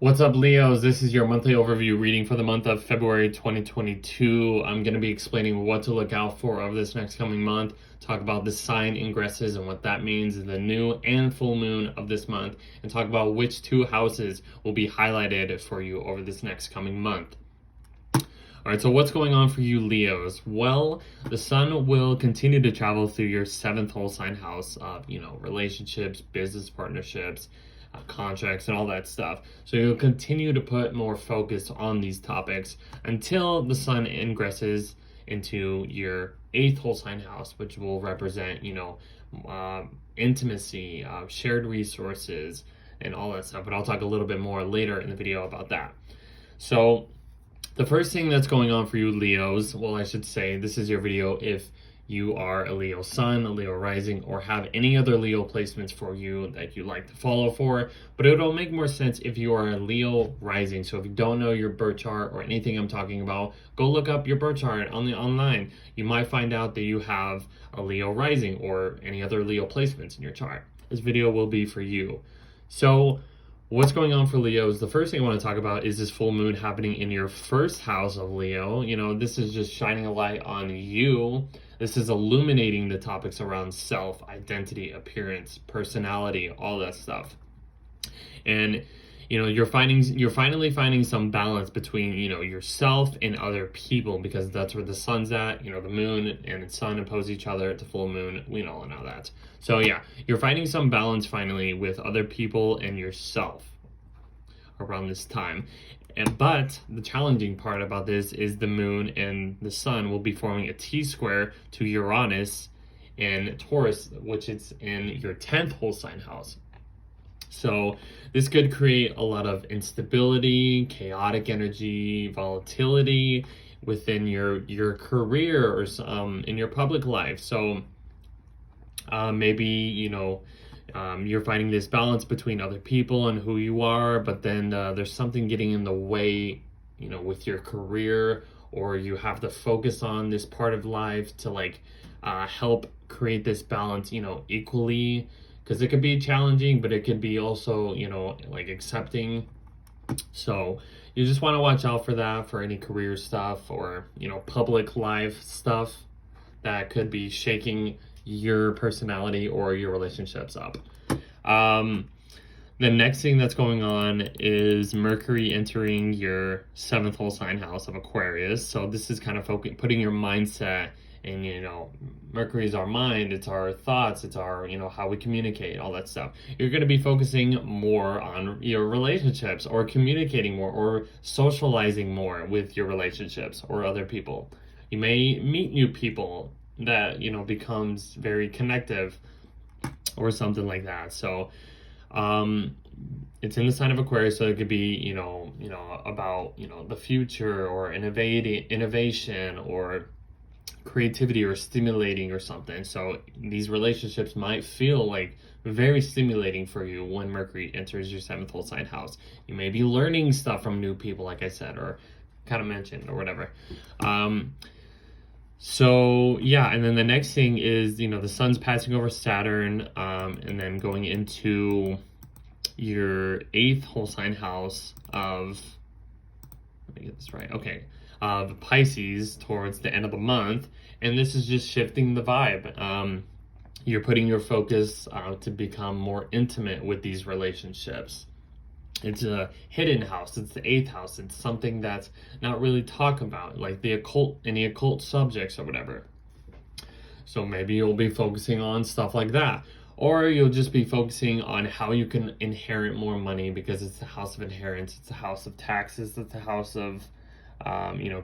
What's up, Leos? This is your monthly overview reading for the month of February 2022. I'm going to be explaining what to look out for over this next coming month, talk about the sign ingresses and what that means, the new and full moon of this month, and talk about which two houses will be highlighted for you over this next coming month. All right, so what's going on for you, Leos? Well, the sun will continue to travel through your seventh whole sign house of, relationships, business partnerships, contracts, and all that stuff. So you'll continue to put more focus on these topics until the sun ingresses into your eighth whole sign house, which will represent, intimacy, shared resources, and all that stuff. But I'll talk a little bit more later in the video about that. So the first thing that's going on for you, Leos, well, I should say this is your video if you are a Leo sun, a Leo rising, or have any other Leo placements for you that you like to follow for. But it'll make more sense if you are a Leo rising. So if you don't know your birth chart or anything I'm talking about, go look up your birth chart online. You might find out that you have a Leo rising or any other Leo placements in your chart. This video will be for you. So what's going on for Leos? The first thing I want to talk about is this full moon happening in your first house of Leo. This is just shining a light on you. This is illuminating the topics around self, identity, appearance, personality, all that stuff. And you're finally finding some balance between yourself and other people, because that's where the sun's at. The moon and the sun oppose each other at the full moon. We all know that. So yeah, you're finding some balance finally with other people and yourself around this time. But the challenging part about this is the moon and the sun will be forming a T-square to Uranus in Taurus, which is in your 10th whole sign house. So this could create a lot of instability, chaotic energy, volatility within your career or in your public life. So maybe you're finding this balance between other people and who you are, but then there's something getting in the way, with your career, or you have to focus on this part of life to help create this balance, equally, because it could be challenging, but it could be also, accepting. So you just want to watch out for that, for any career stuff or, public life stuff that could be shaking your personality or your relationships up. The next thing that's going on is Mercury entering your seventh whole sign house of Aquarius. So this is kind of putting your mindset in, Mercury is our mind, it's our thoughts, it's our, how we communicate, all that stuff. You're going to be focusing more on your relationships, or communicating more, or socializing more with your relationships or other people. You may meet new people that becomes very connective or something like that. So it's in the sign of Aquarius, so it could be about the future, or innovation, or creativity, or stimulating, or something. So these relationships might feel like very stimulating for you when Mercury enters your seventh whole sign house. You may be learning stuff from new people, like I said, or kind of mentioned, or whatever. So yeah, and then the next thing is, the sun's passing over Saturn, and then going into your eighth whole sign house of, let me get this right, okay, of Pisces towards the end of the month, and this is just shifting the vibe. You're putting your focus to become more intimate with these relationships. It's a hidden house. It's the eighth house. It's something that's not really talked about, like the occult, any occult subjects or whatever. So maybe you'll be focusing on stuff like that. Or you'll just be focusing on how you can inherit more money, because it's the house of inheritance. It's the house of taxes. It's the house of,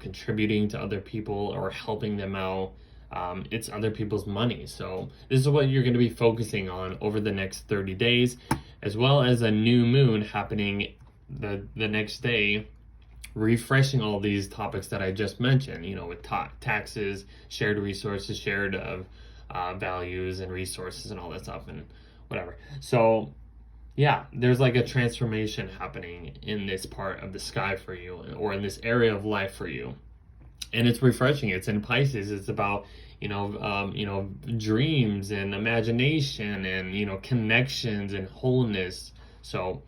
contributing to other people or helping them out. It's other people's money. So this is what you're going to be focusing on over the next 30 days, as well as a new moon happening the next day, refreshing all these topics that I just mentioned, with taxes, shared resources, shared values and resources and all that stuff and whatever. So yeah, there's like a transformation happening in this part of the sky for you, or in this area of life for you. And it's refreshing. It's in Pisces. It's about, dreams and imagination and, connections and wholeness. So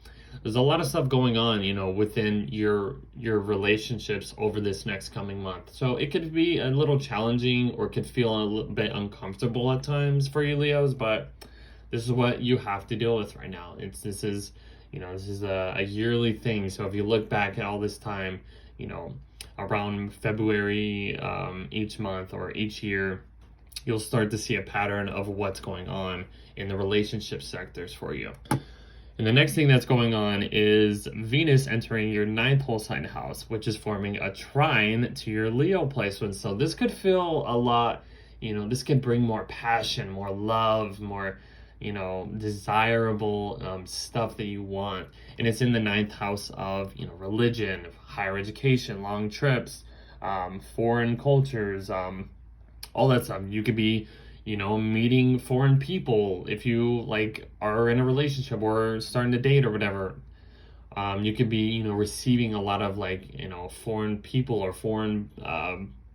there's a lot of stuff going on, within your relationships over this next coming month. So it could be a little challenging, or could feel a little bit uncomfortable at times for you, Leos, but this is what you have to deal with right now. This is a yearly thing. So if you look back at all this time, around February, each month or each year, you'll start to see a pattern of what's going on in the relationship sectors for you. And the next thing that's going on is Venus entering your ninth whole sign house, which is forming a trine to your Leo placement. So this could feel a lot, this could bring more passion, more love, more, desirable stuff that you want. And it's in the ninth house of, religion, higher education, long trips, foreign cultures, all that stuff. You could be, meeting foreign people if you are in a relationship or starting to date or whatever. You could be, receiving a lot of foreign people or foreign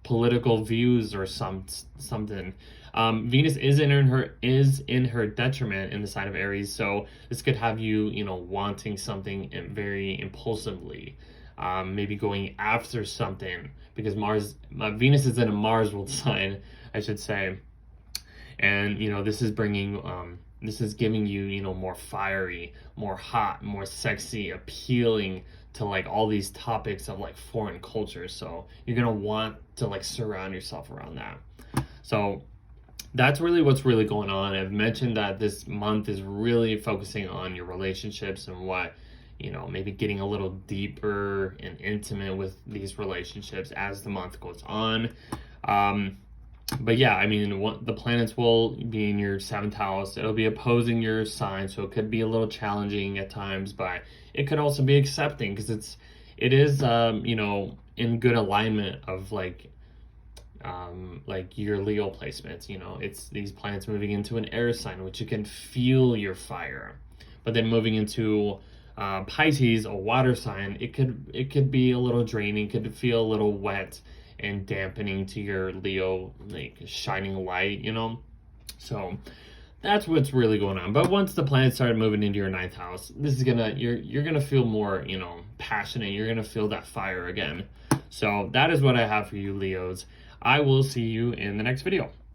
political views or something. Venus is in her detriment in the sign of Aries, so this could have you, wanting something very impulsively. Maybe going after something, because Venus is in a Mars ruled sign, I should say. And, this is giving you, more fiery, more hot, more sexy, appealing to all these topics of foreign culture. So you're going to want to surround yourself around that. So that's really what's really going on. I've mentioned that this month is really focusing on your relationships and what, maybe getting a little deeper and intimate with these relationships as the month goes on. But yeah, the planets will be in your seventh house. It'll be opposing your sign, so it could be a little challenging at times, but it could also be accepting, because it is in good alignment of your Leo placements. It's these planets moving into an air sign, which you can feel your fire. But then moving into Pisces, a water sign, it could be a little draining, could feel a little wet and dampening to your Leo shining light, So that's what's really going on. But once the planets start moving into your ninth house, this is you're gonna feel more, passionate. You're gonna feel that fire again. So that is what I have for you, Leos. I will see you in the next video.